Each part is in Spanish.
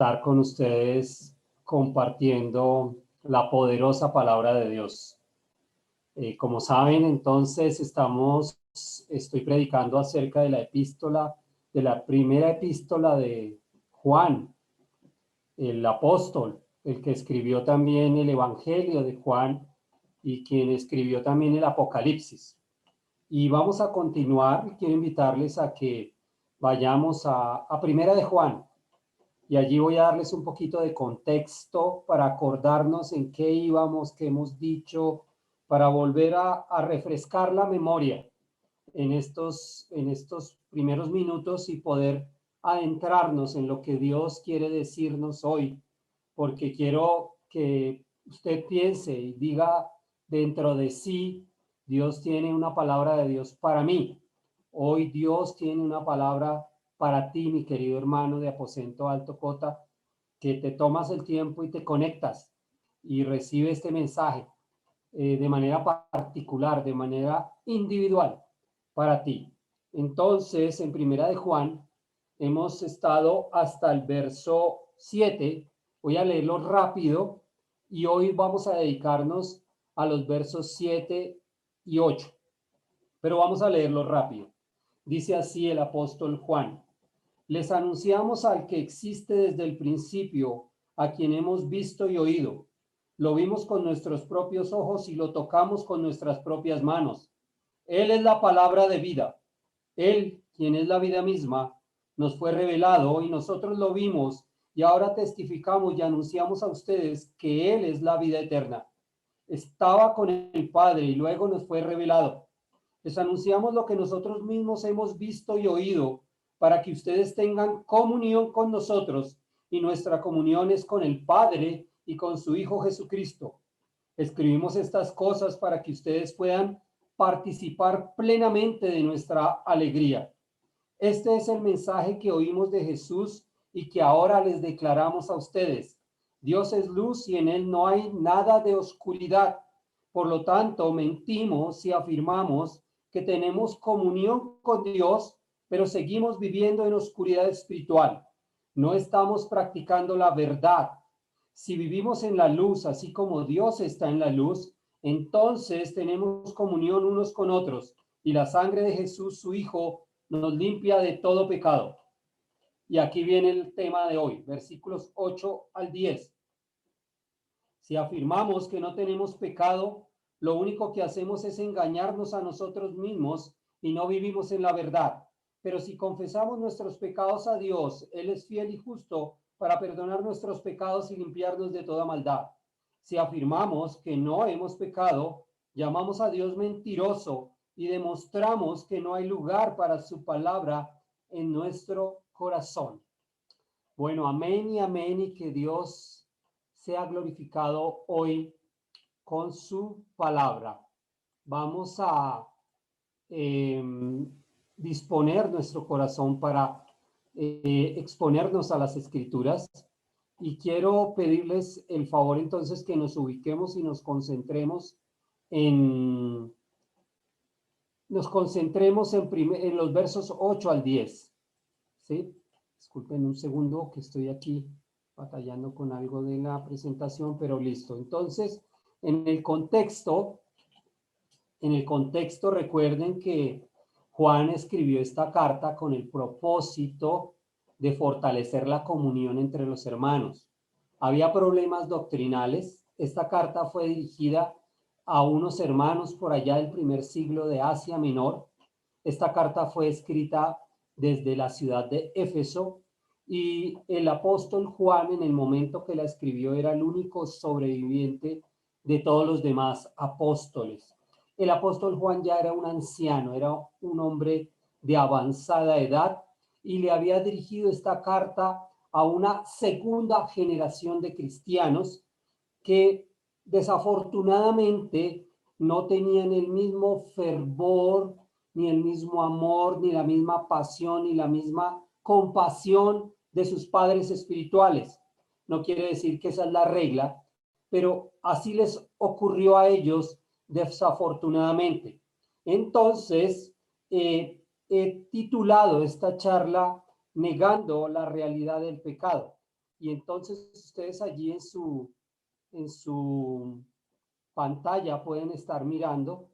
estar con ustedes compartiendo la poderosa palabra de Dios. Como saben, entonces estoy predicando acerca de la primera epístola de Juan, el apóstol, el que escribió también el Evangelio de Juan y quien escribió también el Apocalipsis. Y vamos a continuar. Quiero invitarles a que vayamos a Primera de Juan. Y allí voy a darles un poquito de contexto para acordarnos en qué íbamos, qué hemos dicho, para volver a refrescar la memoria en estos primeros minutos y poder adentrarnos en lo que Dios quiere decirnos hoy, porque quiero que usted piense y diga dentro de sí, Dios tiene una palabra de Dios para mí. Hoy Dios tiene una palabra para ti, mi querido hermano de Aposento Alto Cota, que te tomas el tiempo y te conectas y recibes este mensaje de manera particular, de manera individual para ti. Entonces, en Primera de Juan, hemos estado hasta el verso 7. Voy a leerlo rápido y hoy vamos a dedicarnos a los versos 7 y 8. Pero vamos a leerlo rápido. Dice así el apóstol Juan: les anunciamos al que existe desde el principio, a quien hemos visto y oído. Lo vimos con nuestros propios ojos y lo tocamos con nuestras propias manos. Él es la palabra de vida. Él, quien es la vida misma, nos fue revelado y nosotros lo vimos y ahora testificamos y anunciamos a ustedes que Él es la vida eterna. Estaba con el Padre y luego nos fue revelado. Les anunciamos lo que nosotros mismos hemos visto y oído para que ustedes tengan comunión con nosotros, y nuestra comunión es con el Padre y con su Hijo Jesucristo. Escribimos estas cosas para que ustedes puedan participar plenamente de nuestra alegría. Este es el mensaje que oímos de Jesús y que ahora les declaramos a ustedes. Dios es luz y en él no hay nada de oscuridad. Por lo tanto, mentimos si afirmamos que tenemos comunión con Dios, pero seguimos viviendo en oscuridad espiritual. No estamos practicando la verdad. Si vivimos en la luz, así como Dios está en la luz, entonces tenemos comunión unos con otros, y la sangre de Jesús, su Hijo, nos limpia de todo pecado. Y aquí viene el tema de hoy, versículos 8 al 10. Si afirmamos que no tenemos pecado, lo único que hacemos es engañarnos a nosotros mismos y no vivimos en la verdad. Pero si confesamos nuestros pecados a Dios, Él es fiel y justo para perdonar nuestros pecados y limpiarnos de toda maldad. Si afirmamos que no hemos pecado, llamamos a Dios mentiroso y demostramos que no hay lugar para su palabra en nuestro corazón. Bueno, amén y amén, y que Dios sea glorificado hoy con su palabra. Vamos a disponer nuestro corazón para exponernos a las Escrituras, y quiero pedirles el favor entonces que nos ubiquemos y nos concentremos en los versos 8 al 10. ¿Sí? Disculpen un segundo que estoy aquí batallando con algo de la presentación, pero listo. Entonces, en el contexto recuerden que Juan escribió esta carta con el propósito de fortalecer la comunión entre los hermanos. Había problemas doctrinales. Esta carta fue dirigida a unos hermanos por allá del primer siglo de Asia Menor. Esta carta fue escrita desde la ciudad de Éfeso, y el apóstol Juan, en el momento que la escribió, era el único sobreviviente de todos los demás apóstoles. El apóstol Juan ya era un anciano, era un hombre de avanzada edad, y le había dirigido esta carta a una segunda generación de cristianos que desafortunadamente no tenían el mismo fervor, ni el mismo amor, ni la misma pasión, ni la misma compasión de sus padres espirituales. No quiere decir que esa es la regla, pero así les ocurrió a ellos desafortunadamente. Entonces, he titulado esta charla Negando la realidad del pecado. Y entonces ustedes allí en su pantalla pueden estar mirando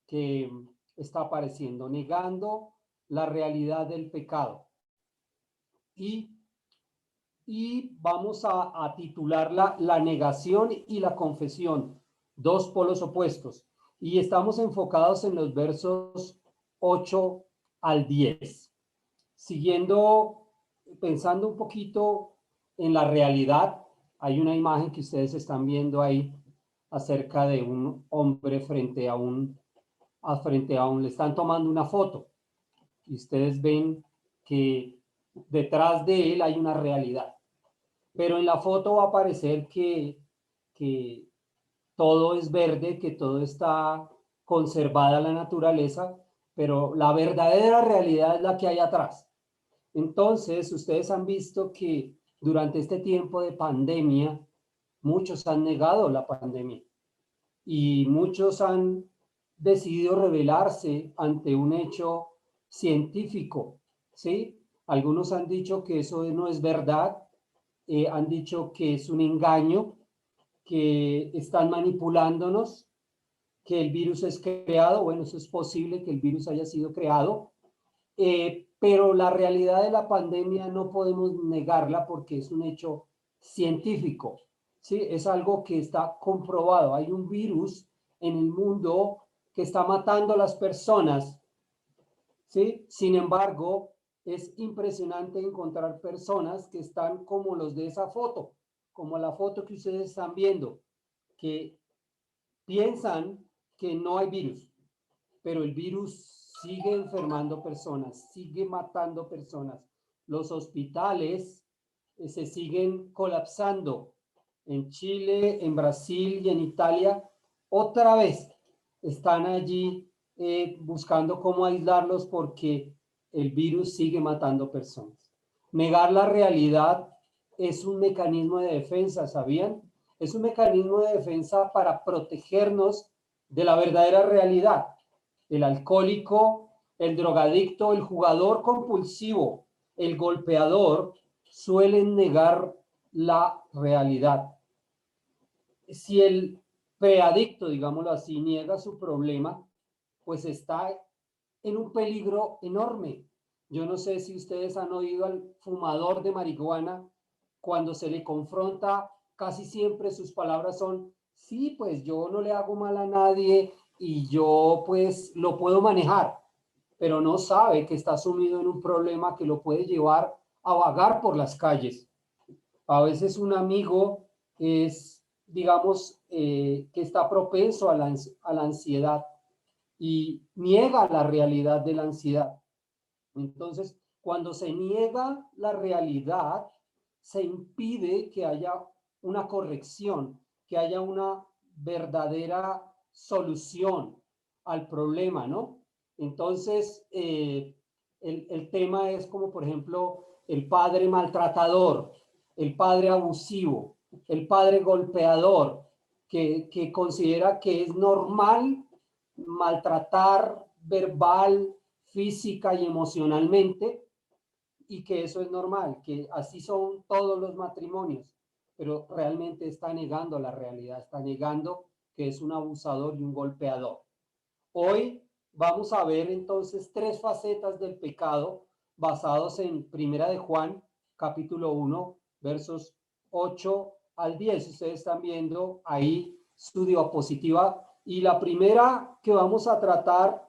que está apareciendo, negando la realidad del pecado. Y vamos a titularla La negación y la confesión, dos polos opuestos. Y estamos enfocados en los versos 8 al 10. Siguiendo, pensando un poquito en la realidad, hay una imagen que ustedes están viendo ahí acerca de un hombre frente a un, le están tomando una foto. Y ustedes ven que detrás de él hay una realidad. Pero en la foto va a aparecer que todo es verde, que todo está conservada la naturaleza, pero la verdadera realidad es la que hay atrás. Entonces, ustedes han visto que durante este tiempo de pandemia, muchos han negado la pandemia y muchos han decidido rebelarse ante un hecho científico, ¿sí? Algunos han dicho que eso no es verdad, han dicho que es un engaño, que están manipulándonos, que el virus es creado. Bueno, eso es posible que el virus haya sido creado, pero la realidad de la pandemia no podemos negarla porque es un hecho científico, ¿sí? Es algo que está comprobado. Hay un virus en el mundo que está matando a las personas, ¿sí? Sin embargo, es impresionante encontrar personas que están como los de esa foto, como la foto que ustedes están viendo, que piensan que no hay virus, pero el virus sigue enfermando personas, sigue matando personas. Los hospitales se siguen colapsando. En Chile, en Brasil y en Italia, otra vez están allí buscando cómo aislarlos porque el virus sigue matando personas. Negar la realidad es un mecanismo de defensa, ¿sabían? Es un mecanismo de defensa para protegernos de la verdadera realidad. El alcohólico, el drogadicto, el jugador compulsivo, el golpeador suelen negar la realidad. Si el preadicto, digámoslo así, niega su problema, pues está en un peligro enorme. Yo no sé si ustedes han oído al fumador de marihuana, cuando se le confronta, casi siempre sus palabras son: sí, pues yo no le hago mal a nadie y yo pues lo puedo manejar, pero no sabe que está sumido en un problema que lo puede llevar a vagar por las calles. A veces un amigo es, digamos, que está propenso a la ansiedad y niega la realidad de la ansiedad. Entonces, cuando se niega la realidad, se impide que haya una corrección, que haya una verdadera solución al problema, ¿no? Entonces, el tema es como, por ejemplo, el padre maltratador, el padre abusivo, el padre golpeador, que considera que es normal maltratar verbal, física y emocionalmente, y que eso es normal, que así son todos los matrimonios, pero realmente está negando la realidad, está negando que es un abusador y un golpeador. Hoy vamos a ver entonces tres facetas del pecado basados en Primera de Juan, capítulo 1, versos 8 al 10. Ustedes están viendo ahí su diapositiva. Y la primera que vamos a tratar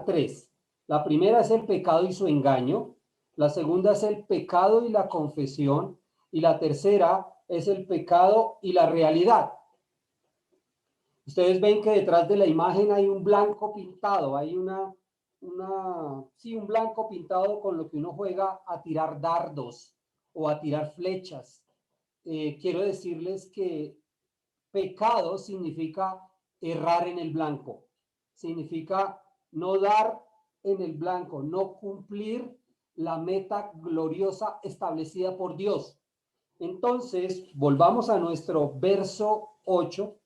tres. La primera es el pecado y su engaño. La segunda es el pecado y la confesión. Y la tercera es el pecado y la realidad. Ustedes ven que detrás de la imagen hay un blanco pintado, hay un blanco pintado con lo que uno juega a tirar dardos o a tirar flechas. Quiero decirles que pecado significa errar en el blanco, significa no dar en el blanco, no cumplir la meta gloriosa establecida por Dios. Entonces, volvamos a nuestro verso 8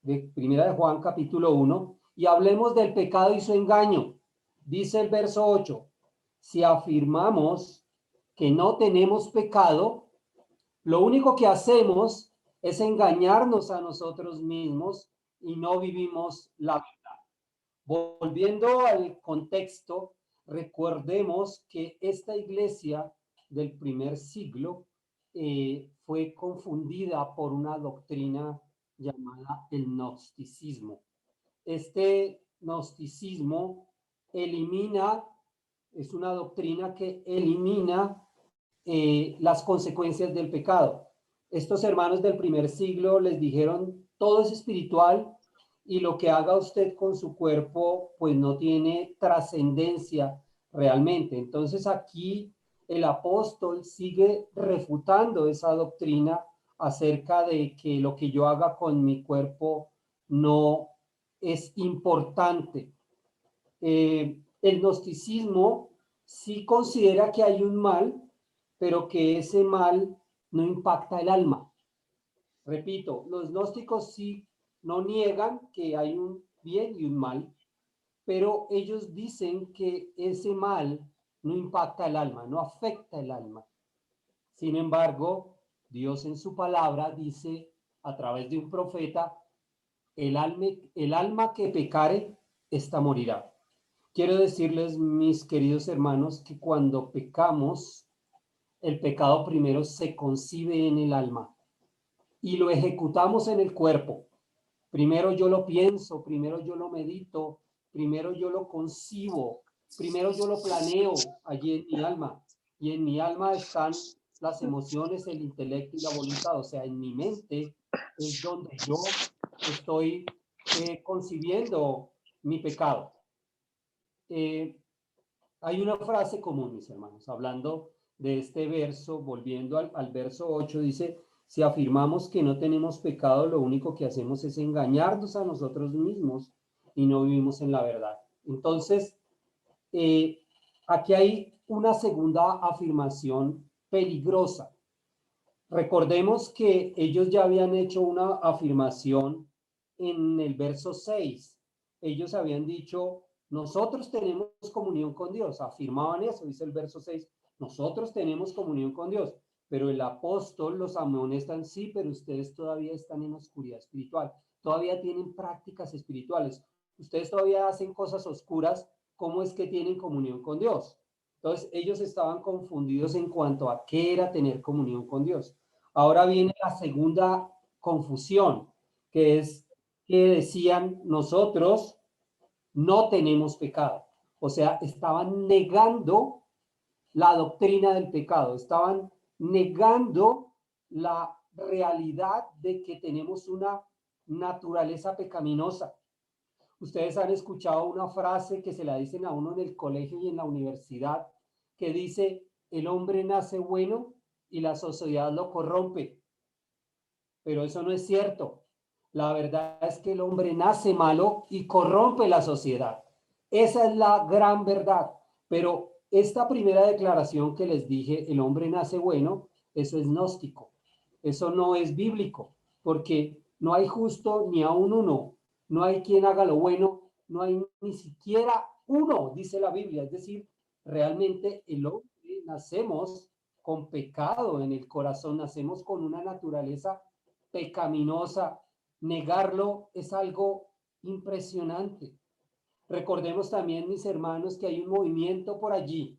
de Primera de Juan, capítulo 1, y hablemos del pecado y su engaño. Dice el verso 8: si afirmamos que no tenemos pecado, Lo único que hacemos es engañarnos a nosotros mismos y no vivimos la verdad. Volviendo al contexto, recordemos que esta iglesia del primer siglo fue confundida por una doctrina llamada el gnosticismo. Este gnosticismo elimina, es una doctrina que elimina las consecuencias del pecado. Estos hermanos del primer siglo les dijeron, todo es espiritual y lo que haga usted con su cuerpo, pues no tiene trascendencia realmente. Entonces aquí el apóstol sigue refutando esa doctrina acerca de que lo que yo haga con mi cuerpo no es importante. El gnosticismo sí considera que hay un mal, pero que ese mal no impacta el alma. Repito, los gnósticos sí no niegan que hay un bien y un mal, pero ellos dicen que ese mal no impacta el alma, no afecta el alma. Sin embargo, Dios en su palabra dice a través de un profeta, el alma que pecare, esta morirá. Quiero decirles, mis queridos hermanos, que cuando pecamos, el pecado primero se concibe en el alma y lo ejecutamos en el cuerpo. Primero yo lo pienso, primero yo lo medito, primero yo lo concibo, primero yo lo planeo allí en mi alma. Y en mi alma están las emociones, el intelecto y la voluntad. O sea, en mi mente es donde yo estoy concibiendo mi pecado. Hay una frase común, mis hermanos, hablando de este verso, volviendo al verso 8, dice, si afirmamos que no tenemos pecado, lo único que hacemos es engañarnos a nosotros mismos y no vivimos en la verdad. Entonces, eh, aquí hay una segunda afirmación peligrosa. Recordemos que ellos ya habían hecho una afirmación en el verso 6. Ellos habían dicho, nosotros tenemos comunión con Dios. Afirmaban eso, dice el verso 6. Nosotros tenemos comunión con Dios. Pero el apóstol los amonestan, sí, pero ustedes todavía están en oscuridad espiritual. Todavía tienen prácticas espirituales. Ustedes todavía hacen cosas oscuras. ¿Cómo es que tienen comunión con Dios? Entonces, ellos estaban confundidos en cuanto a qué era tener comunión con Dios. Ahora viene la segunda confusión, que es que decían nosotros no tenemos pecado. O sea, estaban negando la doctrina del pecado, estaban negando la realidad de que tenemos una naturaleza pecaminosa. Ustedes han escuchado una frase que se la dicen a uno en el colegio y en la universidad, que dice, el hombre nace bueno y la sociedad lo corrompe. Pero eso no es cierto. La verdad es que el hombre nace malo y corrompe la sociedad. Esa es la gran verdad. Pero esta primera declaración que les dije, el hombre nace bueno, eso es gnóstico. Eso no es bíblico, porque no hay justo ni aún uno. No hay quien haga lo bueno, no hay ni siquiera uno, dice la Biblia. Es decir, realmente el hombre nacemos con pecado en el corazón, nacemos con una naturaleza pecaminosa. Negarlo es algo impresionante. Recordemos también, mis hermanos, que hay un movimiento por allí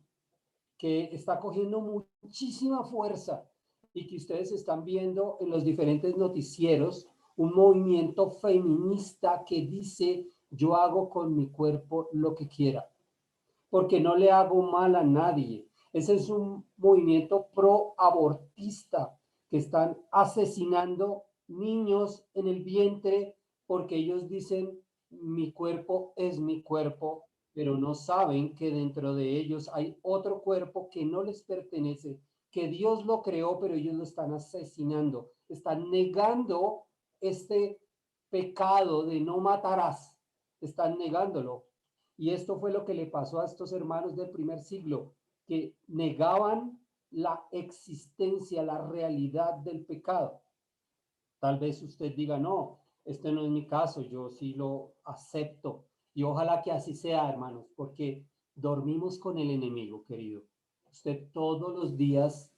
que está cogiendo muchísima fuerza y que ustedes están viendo en los diferentes noticieros, un movimiento feminista que dice, yo hago con mi cuerpo lo que quiera, porque no le hago mal a nadie. Ese es un movimiento pro-abortista que están asesinando niños en el vientre porque ellos dicen, mi cuerpo es mi cuerpo, pero no saben que dentro de ellos hay otro cuerpo que no les pertenece, que Dios lo creó, pero ellos lo están asesinando, están negando este pecado de no matarás, están negándolo. Y esto fue lo que le pasó a estos hermanos del primer siglo, que negaban la existencia, la realidad del pecado. Tal vez usted diga, no, este no es mi caso, yo sí lo acepto. Y ojalá que así sea, hermanos, porque dormimos con el enemigo, querido. Usted todos los días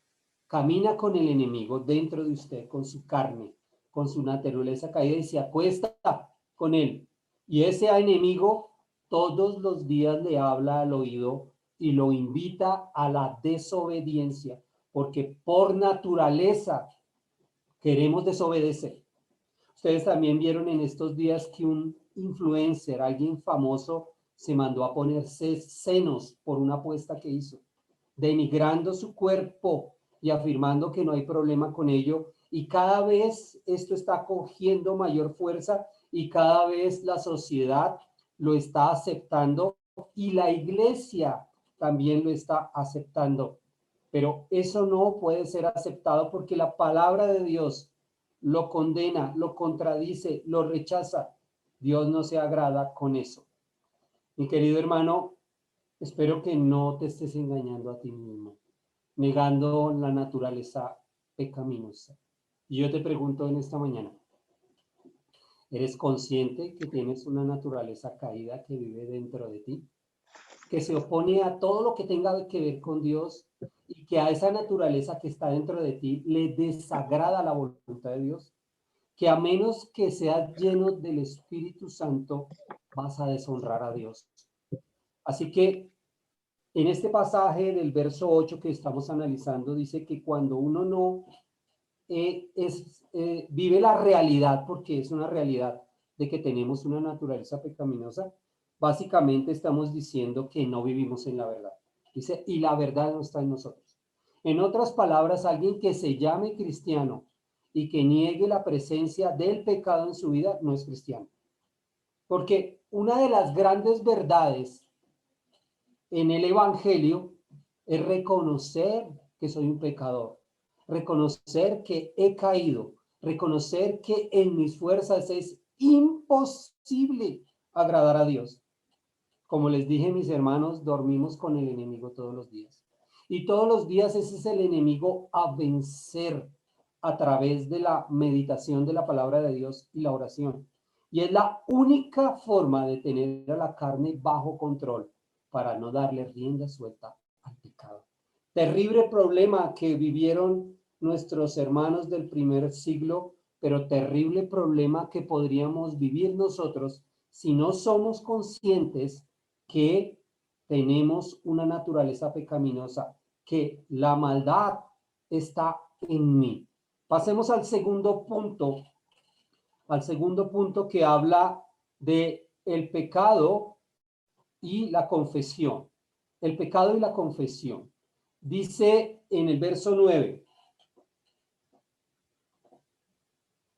camina con el enemigo dentro de usted, con su carne, con su naturaleza caída y se acuesta con él. Y ese enemigo todos los días le habla al oído y lo invita a la desobediencia, porque por naturaleza queremos desobedecer. Ustedes también vieron en estos días que un influencer, alguien famoso, se mandó a ponerse senos por una apuesta que hizo, denigrando su cuerpo y afirmando que no hay problema con ello. Y cada vez esto está cogiendo mayor fuerza y cada vez la sociedad lo está aceptando y la iglesia también lo está aceptando. Pero eso no puede ser aceptado porque la palabra de Dios lo condena, lo contradice, lo rechaza. Dios no se agrada con eso. Mi querido hermano, espero que no te estés engañando a ti mismo, negando la naturaleza pecaminosa. Y yo te pregunto en esta mañana, ¿eres consciente que tienes una naturaleza caída que vive dentro de ti? Que se opone a todo lo que tenga que ver con Dios y que a esa naturaleza que está dentro de ti le desagrada la voluntad de Dios, que a menos que seas lleno del Espíritu Santo vas a deshonrar a Dios. Así que en este pasaje del verso 8 que estamos analizando dice que cuando uno no vive la realidad, porque es una realidad de que tenemos una naturaleza pecaminosa, básicamente estamos diciendo que no vivimos en la verdad. Dice, y la verdad no está en nosotros. En otras palabras, alguien que se llame cristiano y que niegue la presencia del pecado en su vida no es cristiano. Porque una de las grandes verdades en el Evangelio es reconocer que soy un pecador, reconocer que he caído, reconocer que en mis fuerzas es imposible agradar a Dios. Como les dije, mis hermanos, dormimos con el enemigo todos los días. Y todos los días ese es el enemigo a vencer a través de la meditación de la palabra de Dios y la oración. Y es la única forma de tener a la carne bajo control para no darle rienda suelta al pecado. Terrible problema que vivieron nuestros hermanos del primer siglo, pero terrible problema que podríamos vivir nosotros si no somos conscientes que tenemos una naturaleza pecaminosa, que la maldad está en mí. Pasemos al segundo punto que habla de el pecado y la confesión. El pecado y la confesión. Dice en el verso 9,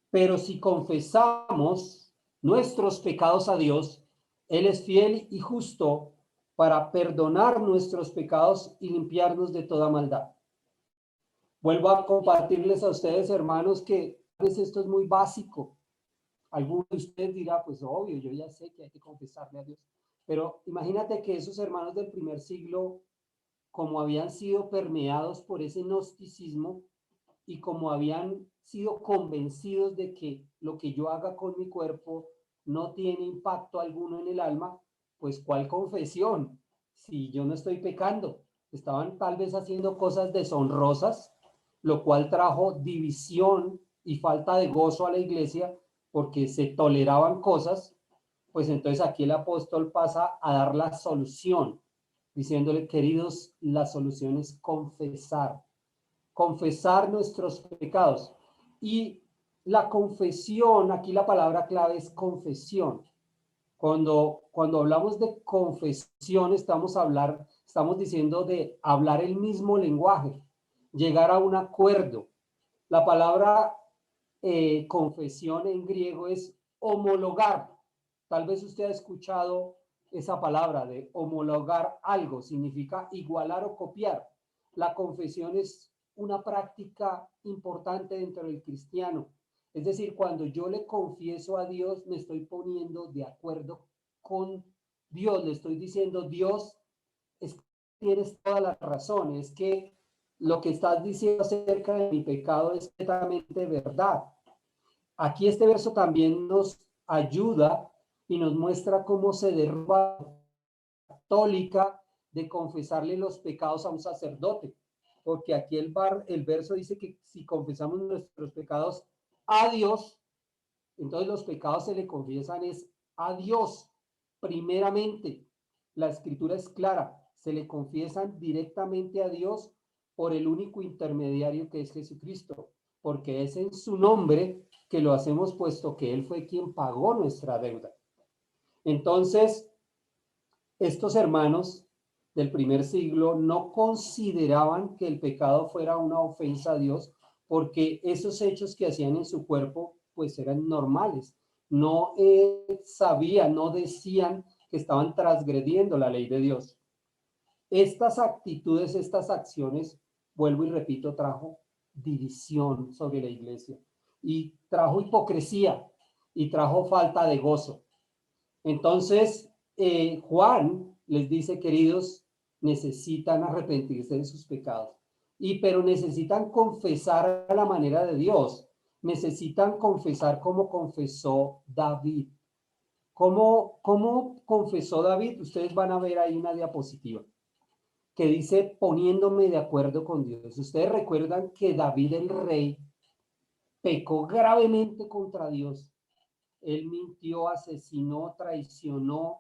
pero si confesamos nuestros pecados a Dios, Él es fiel y justo para perdonar nuestros pecados y limpiarnos de toda maldad. Vuelvo a compartirles a ustedes, hermanos, que a veces esto es muy básico. Algunos de ustedes dirá, pues obvio, yo ya sé que hay que confesarle a Dios. Pero imagínate que esos hermanos del primer siglo, como habían sido permeados por ese gnosticismo y como habían sido convencidos de que lo que yo haga con mi cuerpo no tiene impacto alguno en el alma, pues ¿cuál confesión? Si yo no estoy pecando, estaban tal vez haciendo cosas deshonrosas, lo cual trajo división y falta de gozo a la iglesia porque se toleraban cosas. Pues entonces aquí el apóstol pasa a dar la solución, diciéndole, queridos, la solución es confesar nuestros pecados. Y la confesión, aquí la palabra clave es confesión. Cuando hablamos de confesión, estamos diciendo de hablar el mismo lenguaje, llegar a un acuerdo. La palabra confesión en griego es homologar. Tal vez usted ha escuchado esa palabra de homologar algo, significa igualar o copiar. La confesión es una práctica importante dentro del cristiano. Es decir, cuando yo le confieso a Dios, me estoy poniendo de acuerdo con Dios. Le estoy diciendo, Dios, tienes toda la razón. Es que lo que estás diciendo acerca de mi pecado es completamente verdad. Aquí este verso también nos ayuda y nos muestra cómo se derruba la católica de confesarle los pecados a un sacerdote. porque aquí el verso dice que si confesamos nuestros pecados a Dios, entonces los pecados se le confiesan es a Dios, primeramente. La escritura es clara, se le confiesan directamente a Dios por el único intermediario que es Jesucristo, porque es en su nombre que lo hacemos, puesto que Él fue quien pagó nuestra deuda. Entonces, estos hermanos del primer siglo no consideraban que el pecado fuera una ofensa a Dios, porque esos hechos que hacían en su cuerpo pues eran normales. No sabían, no decían que estaban transgrediendo la ley de Dios. Estas actitudes, estas acciones, vuelvo y repito, trajo división sobre la iglesia y trajo hipocresía y trajo falta de gozo. Entonces, Juan les dice, queridos, necesitan arrepentirse de sus pecados, pero necesitan confesar a la manera de Dios, necesitan confesar como confesó David. ¿Cómo confesó David? Ustedes van a ver ahí una diapositiva que dice poniéndome de acuerdo con Dios. Ustedes recuerdan que David el rey pecó gravemente contra Dios. Él mintió, asesinó, traicionó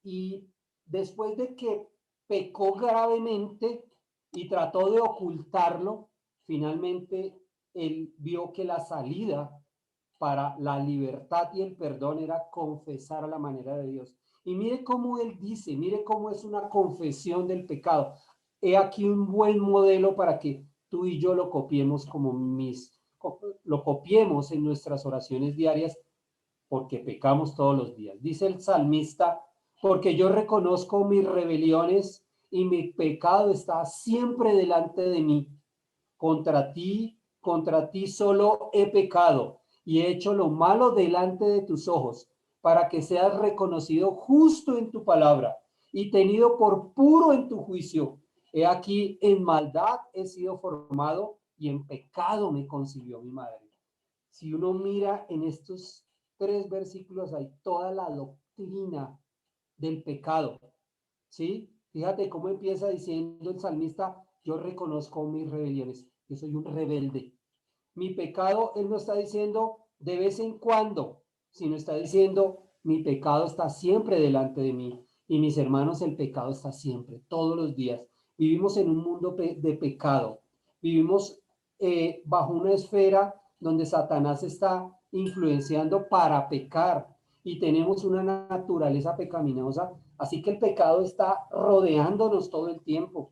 y después de que pecó gravemente y trató de ocultarlo, finalmente él vio que la salida para la libertad y el perdón era confesar a la manera de Dios. Y mire cómo él dice, mire cómo es una confesión del pecado. He aquí un buen modelo para que tú y yo lo copiemos lo copiemos en nuestras oraciones diarias, porque pecamos todos los días. Dice el salmista, porque yo reconozco mis rebeliones y mi pecado está siempre delante de mí. Contra ti solo he pecado y he hecho lo malo delante de tus ojos, para que seas reconocido justo en tu palabra y tenido por puro en tu juicio. He aquí, en maldad he sido formado y en pecado me concibió mi madre. Si uno mira en estos 3 versículos, hay toda la doctrina del pecado, ¿sí? Fíjate cómo empieza diciendo el salmista, yo reconozco mis rebeliones, yo soy un rebelde. Mi pecado, él no está diciendo de vez en cuando, sino está diciendo, mi pecado está siempre delante de mí. Y mis hermanos, el pecado está siempre, todos los días. Vivimos en un mundo de pecado. Vivimos bajo una esfera donde Satanás está influenciando para pecar y tenemos una naturaleza pecaminosa. Así que el pecado está rodeándonos todo el tiempo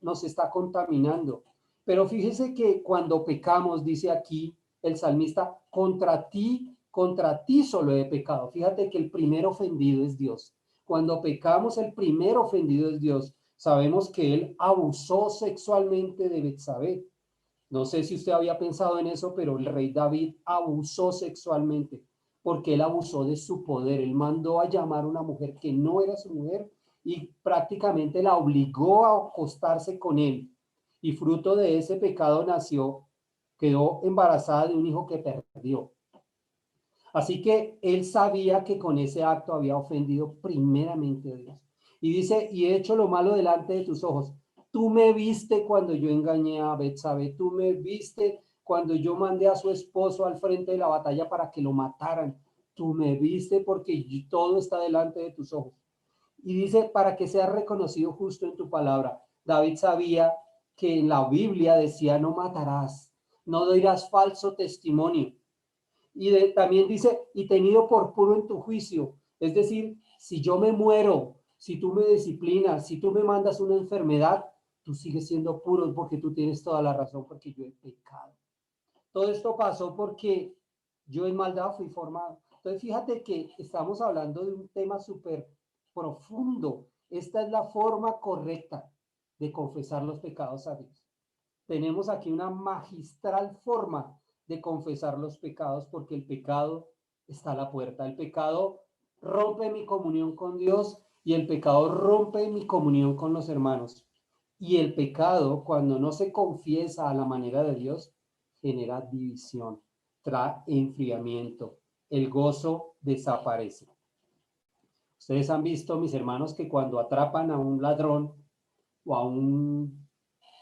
nos está contaminando. Pero fíjese que cuando pecamos, dice aquí el salmista, contra ti solo he pecado. Fíjate que el primer ofendido es Dios. Cuando pecamos, el primer ofendido es Dios. Sabemos que él abusó sexualmente de Betsabé. No sé si usted había pensado en eso, pero el rey David abusó sexualmente porque él abusó de su poder. Él mandó a llamar a una mujer que no era su mujer y prácticamente la obligó a acostarse con él. Y fruto de ese pecado quedó embarazada de un hijo que perdió. Así que él sabía que con ese acto había ofendido primeramente a Dios. Y dice, y he hecho lo malo delante de tus ojos. Tú me viste cuando yo engañé a Betsabé, tú me viste cuando yo mandé a su esposo al frente de la batalla para que lo mataran. Tú me viste porque todo está delante de tus ojos. Y dice, para que seas reconocido justo en tu palabra. David sabía que en la Biblia decía, no matarás, no dirás falso testimonio. Y también dice, y tenido por puro en tu juicio. Es decir, si yo me muero, si tú me disciplinas, si tú me mandas una enfermedad, tú sigues siendo puro porque tú tienes toda la razón, porque yo he pecado. Todo esto pasó porque yo en maldad fui formado. Entonces, fíjate que estamos hablando de un tema súper profundo. Esta es la forma correcta de confesar los pecados a Dios. Tenemos aquí una magistral forma de confesar los pecados, porque el pecado está a la puerta. El pecado rompe mi comunión con Dios y el pecado rompe mi comunión con los hermanos. Y el pecado, cuando no se confiesa a la manera de Dios, genera división, trae enfriamiento. El gozo desaparece. Ustedes han visto, mis hermanos, que cuando atrapan a un ladrón o a un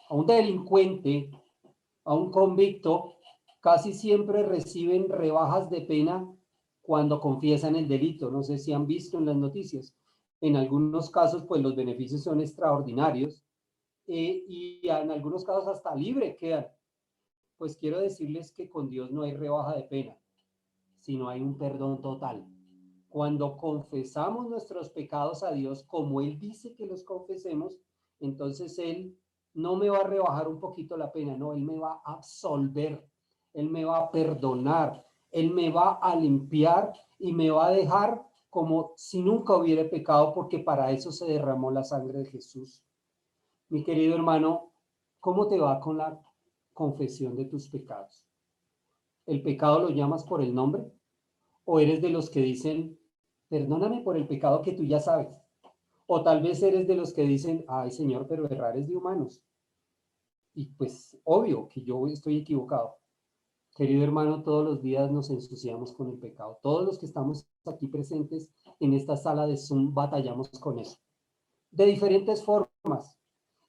a un delincuente, a un convicto, casi siempre reciben rebajas de pena cuando confiesan el delito. No sé si han visto en las noticias. En algunos casos, pues los beneficios son extraordinarios y en algunos casos hasta libre quedan. Pues quiero decirles que con Dios no hay rebaja de pena, sino hay un perdón total. Cuando confesamos nuestros pecados a Dios, como Él dice que los confesemos, entonces Él no me va a rebajar un poquito la pena, no, Él me va a absolver, Él me va a perdonar, Él me va a limpiar y me va a dejar como si nunca hubiera pecado, porque para eso se derramó la sangre de Jesús. Mi querido hermano, ¿cómo te va con la confesión de tus pecados? ¿El pecado lo llamas por el nombre? ¿O eres de los que dicen, perdóname por el pecado que tú ya sabes? O tal vez eres de los que dicen, ay Señor, pero errar es de humanos. Y pues obvio que yo estoy equivocado. Querido hermano, todos los días nos ensuciamos con el pecado. Todos los que estamos aquí presentes en esta sala de Zoom batallamos con eso. De diferentes formas.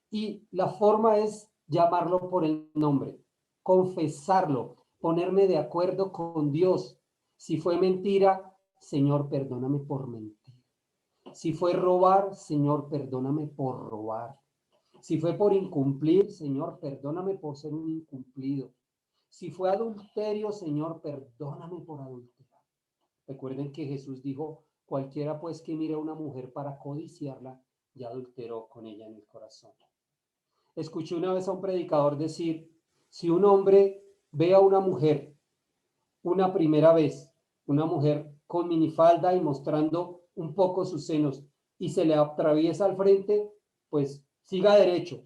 Y la forma es llamarlo por el nombre, confesarlo, ponerme de acuerdo con Dios. Si fue mentira, Señor, perdóname por mentir. Si fue robar, Señor, perdóname por robar. Si fue por incumplir, Señor, perdóname por ser un incumplido. Si fue adulterio, Señor, perdóname por adulterar. Recuerden que Jesús dijo, cualquiera pues que mire a una mujer para codiciarla, ya adulteró con ella en el corazón. Escuché una vez a un predicador decir, si un hombre ve a una mujer una primera vez, una mujer con minifalda y mostrando un poco sus senos y se le atraviesa al frente, pues siga derecho.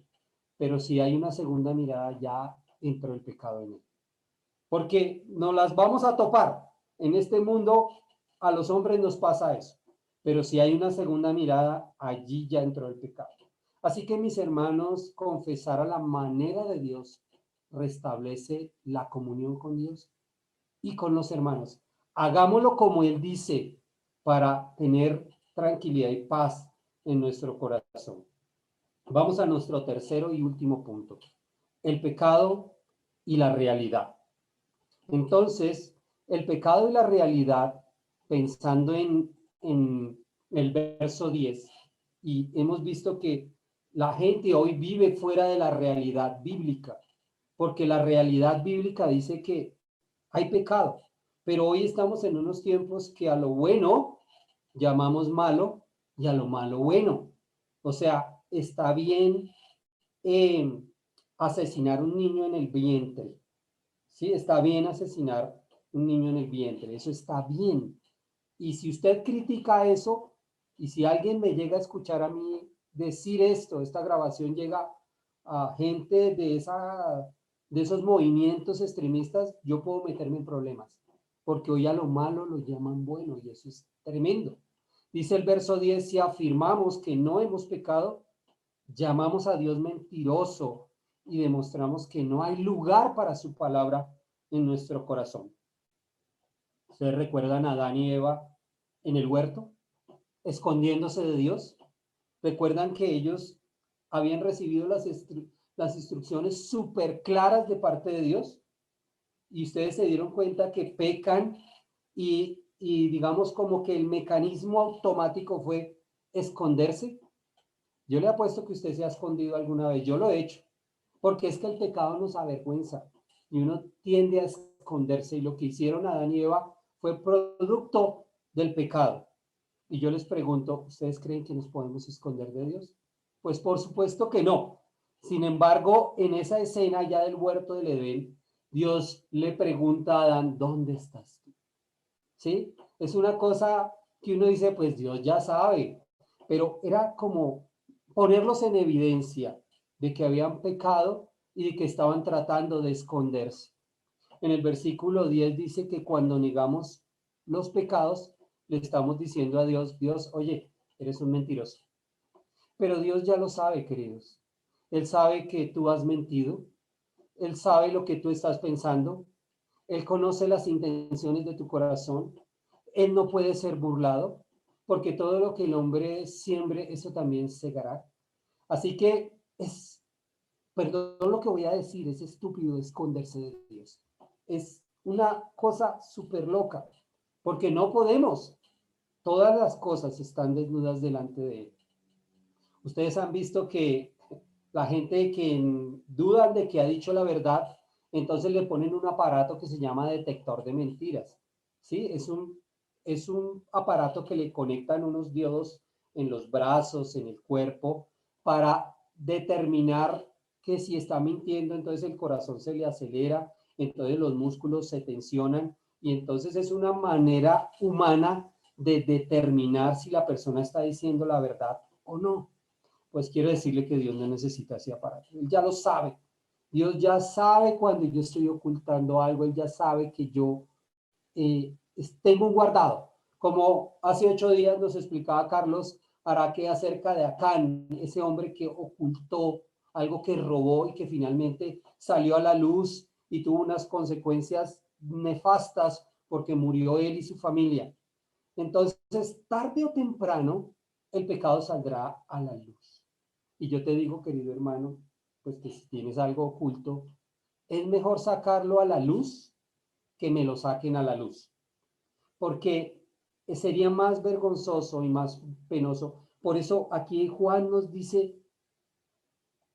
Pero si hay una segunda mirada, ya entró el pecado en él. Porque nos las vamos a topar. En este mundo a los hombres nos pasa eso. Pero si hay una segunda mirada, allí ya entró el pecado. Así que mis hermanos, confesar a la manera de Dios restablece la comunión con Dios y con los hermanos. Hagámoslo como Él dice para tener tranquilidad y paz en nuestro corazón. Vamos a nuestro tercero y último punto, el pecado y la realidad. Entonces, el pecado y la realidad, pensando en el verso 10, y hemos visto que la gente hoy vive fuera de la realidad bíblica, porque la realidad bíblica dice que hay pecado, pero hoy estamos en unos tiempos que a lo bueno llamamos malo y a lo malo bueno. O sea, está bien eh, asesinar un niño en el vientre, ¿sí? Está bien asesinar un niño en el vientre, eso está bien. Y si usted critica eso, y si alguien me llega a escuchar a mí decir esto, esta grabación llega a gente de esos movimientos extremistas, yo puedo meterme en problemas, porque hoy a lo malo lo llaman bueno, y eso es tremendo. Dice el verso 10, si afirmamos que no hemos pecado, llamamos a Dios mentiroso y demostramos que no hay lugar para su palabra en nuestro corazón. ¿Ustedes recuerdan a Adán y Eva en el huerto, escondiéndose de Dios? ¿Recuerdan que ellos habían recibido las instrucciones súper claras de parte de Dios? Y ustedes se dieron cuenta que pecan y digamos como que el mecanismo automático fue esconderse. Yo le apuesto que usted se ha escondido alguna vez, yo lo he hecho, porque es que el pecado nos avergüenza y uno tiende a esconderse, y lo que hicieron Adán y Eva fue producto del pecado. Y yo les pregunto, ¿ustedes creen que nos podemos esconder de Dios? Pues por supuesto que no. Sin embargo, en esa escena ya del huerto del Edén, Dios le pregunta a Adán, ¿dónde estás tú? ¿Sí? Es una cosa que uno dice, pues Dios ya sabe, pero era como ponerlos en evidencia de que habían pecado y de que estaban tratando de esconderse. En el versículo 10 dice que cuando negamos los pecados, le estamos diciendo a Dios, Dios, oye, eres un mentiroso. Pero Dios ya lo sabe, queridos. Él sabe que tú has mentido. Él sabe lo que tú estás pensando. Él conoce las intenciones de tu corazón. Él no puede ser burlado, porque todo lo que el hombre siembre, eso también segará. Así que es perdón lo que voy a decir, es estúpido esconderse de Dios. Es una cosa súper loca, porque no podemos. Todas las cosas están desnudas delante de Él. Ustedes han visto que la gente que dudan de que ha dicho la verdad, entonces le ponen un aparato que se llama detector de mentiras. ¿Sí? Es un aparato que le conectan unos diodos en los brazos, en el cuerpo, para determinar que si está mintiendo, entonces el corazón se le acelera, entonces los músculos se tensionan y entonces es una manera humana de determinar si la persona está diciendo la verdad o no. Pues quiero decirle que Dios no necesita ese aparato. Él ya lo sabe. Dios ya sabe cuando yo estoy ocultando algo. Él ya sabe que yo tengo un guardado. Como hace 8 días nos explicaba Carlos Araque acerca de Acán, ese hombre que ocultó algo que robó y que finalmente salió a la luz y tuvo unas consecuencias nefastas porque murió él y su familia. Entonces, tarde o temprano, el pecado saldrá a la luz. Y yo te digo, querido hermano, pues que si tienes algo oculto, es mejor sacarlo a la luz que me lo saquen a la luz. Porque sería más vergonzoso y más penoso. Por eso aquí Juan nos dice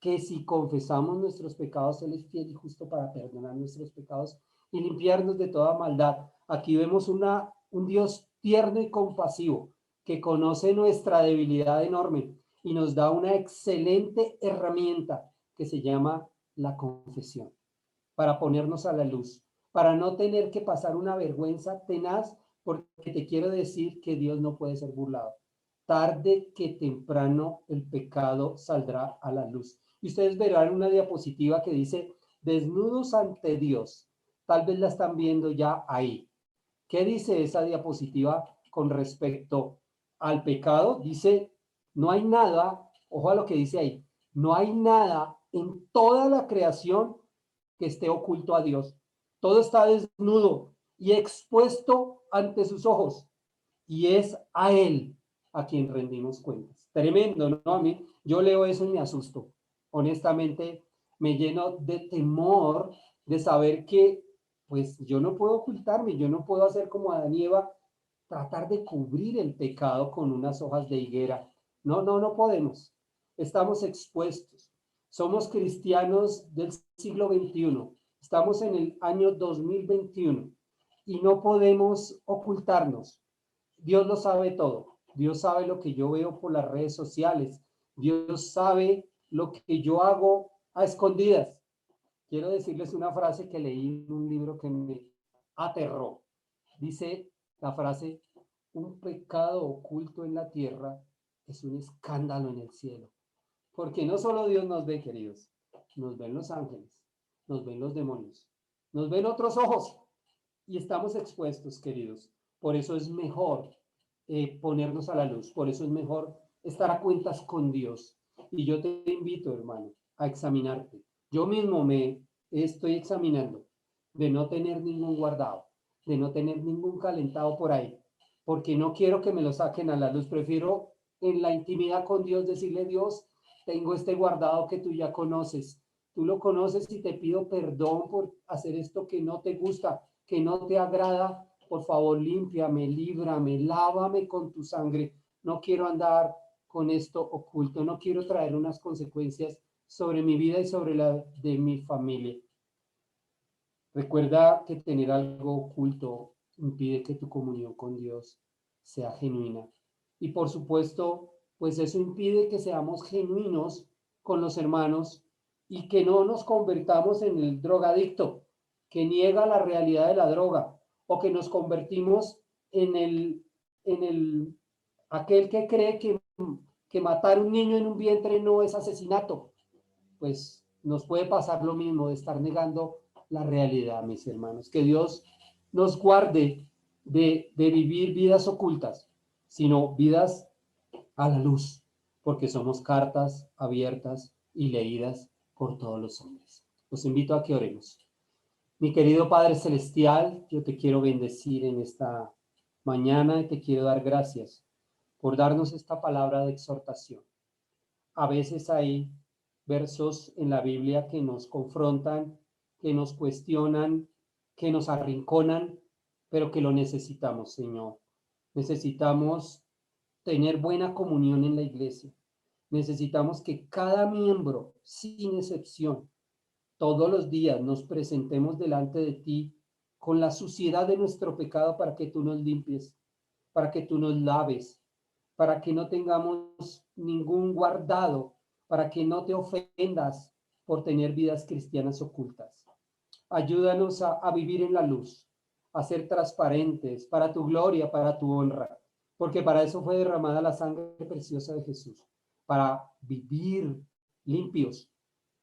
que si confesamos nuestros pecados, Él es fiel y justo para perdonar nuestros pecados y limpiarnos de toda maldad. Aquí vemos un Dios tierno y compasivo que conoce nuestra debilidad enorme y nos da una excelente herramienta que se llama la confesión para ponernos a la luz, para no tener que pasar una vergüenza tenaz, porque te quiero decir que Dios no puede ser burlado. Tarde que temprano el pecado saldrá a la luz. Y ustedes verán una diapositiva que dice desnudos ante Dios. Tal vez la están viendo ya ahí. ¿Qué dice esa diapositiva con respecto al pecado? Dice, no hay nada, ojo a lo que dice ahí, no hay nada en toda la creación que esté oculto a Dios. Todo está desnudo y expuesto ante sus ojos. Y es a Él a quien rendimos cuentas. Tremendo, ¿no? A mí, yo leo eso y me asusto. Honestamente, me lleno de temor de saber que, pues, yo no puedo ocultarme, yo no puedo hacer como Adán y Eva, tratar de cubrir el pecado con unas hojas de higuera. No, no, no podemos. Estamos expuestos. Somos cristianos del siglo XXI. Estamos en el año 2021 y no podemos ocultarnos. Dios lo sabe todo. Dios sabe lo que yo veo por las redes sociales. Dios sabe lo que yo hago a escondidas. Quiero decirles una frase que leí en un libro que me aterró. Dice la frase, un pecado oculto en la tierra es un escándalo en el cielo. Porque no solo Dios nos ve, queridos, nos ven los ángeles, nos ven los demonios, nos ven otros ojos y estamos expuestos, queridos. Por eso es mejor ponernos a la luz, por eso es mejor estar a cuentas con Dios. Y yo te invito, hermano, a examinarte. Yo mismo me estoy examinando de no tener ningún guardado, de no tener ningún calentado por ahí, porque no quiero que me lo saquen a la luz. Prefiero en la intimidad con Dios decirle, Dios, tengo este guardado que tú ya conoces. Tú lo conoces y te pido perdón por hacer esto que no te gusta, que no te agrada. Por favor, límpiame, líbrame, lávame con tu sangre. No quiero andar con esto oculto, no quiero traer unas consecuencias sobre mi vida y sobre la de mi familia. Recuerda que tener algo oculto impide que tu comunión con Dios sea genuina. Y por supuesto, pues eso impide que seamos genuinos con los hermanos y que no nos convertamos en el drogadicto que niega la realidad de la droga o que nos convertimos en aquel que cree que matar un niño en un vientre no es asesinato. Pues nos puede pasar lo mismo de estar negando la realidad, mis hermanos. Que Dios nos guarde de vivir vidas ocultas, sino vidas a la luz, porque somos cartas abiertas y leídas por todos los hombres. Los invito a que oremos. Mi querido Padre Celestial, yo te quiero bendecir en esta mañana y te quiero dar gracias por darnos esta palabra de exhortación. A veces hay versos en la Biblia que nos confrontan, que nos cuestionan, que nos arrinconan, pero que lo necesitamos, Señor. Necesitamos tener buena comunión en la iglesia. Necesitamos que cada miembro, sin excepción, todos los días nos presentemos delante de ti con la suciedad de nuestro pecado para que tú nos limpies, para que tú nos laves, para que no tengamos ningún guardado, para que no te ofendas por tener vidas cristianas ocultas. Ayúdanos a vivir en la luz, a ser transparentes para tu gloria, para tu honra, porque para eso fue derramada la sangre preciosa de Jesús, para vivir limpios,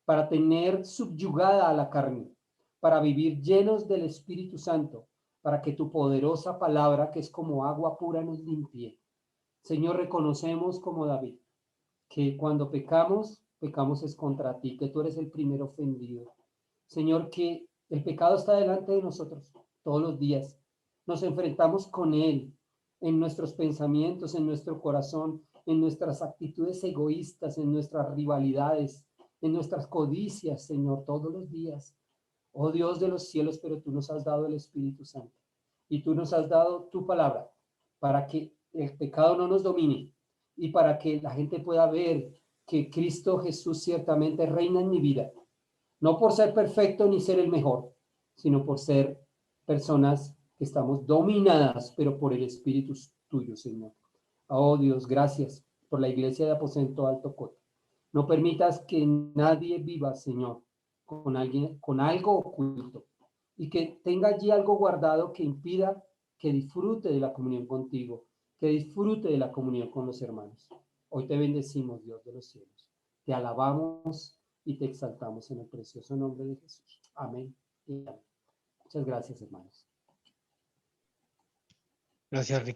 para tener subyugada a la carne, para vivir llenos del Espíritu Santo, para que tu poderosa palabra, que es como agua pura, nos limpie. Señor, reconocemos como David que cuando pecamos, pecamos es contra ti, que tú eres el primer ofendido. Señor, que el pecado está delante de nosotros todos los días. Nos enfrentamos con él en nuestros pensamientos, en nuestro corazón, en nuestras actitudes egoístas, en nuestras rivalidades, en nuestras codicias, Señor, todos los días. Oh Dios de los cielos, pero tú nos has dado el Espíritu Santo y tú nos has dado tu palabra para que el pecado no nos domine y para que la gente pueda ver que Cristo Jesús ciertamente reina en mi vida, no por ser perfecto ni ser el mejor, sino por ser personas que estamos dominadas, pero por el Espíritu tuyo, Señor. Oh Dios, gracias por la iglesia de Aposento Alto Cota. No permitas que nadie viva, Señor, con alguien, con algo oculto y que tenga allí algo guardado que impida que disfrute de la comunión contigo, que disfrute de la comunión con los hermanos. Hoy te bendecimos, Dios de los cielos. Te alabamos y te exaltamos en el precioso nombre de Jesús. Amén y amén. Muchas gracias, hermanos. Gracias, Ricardo.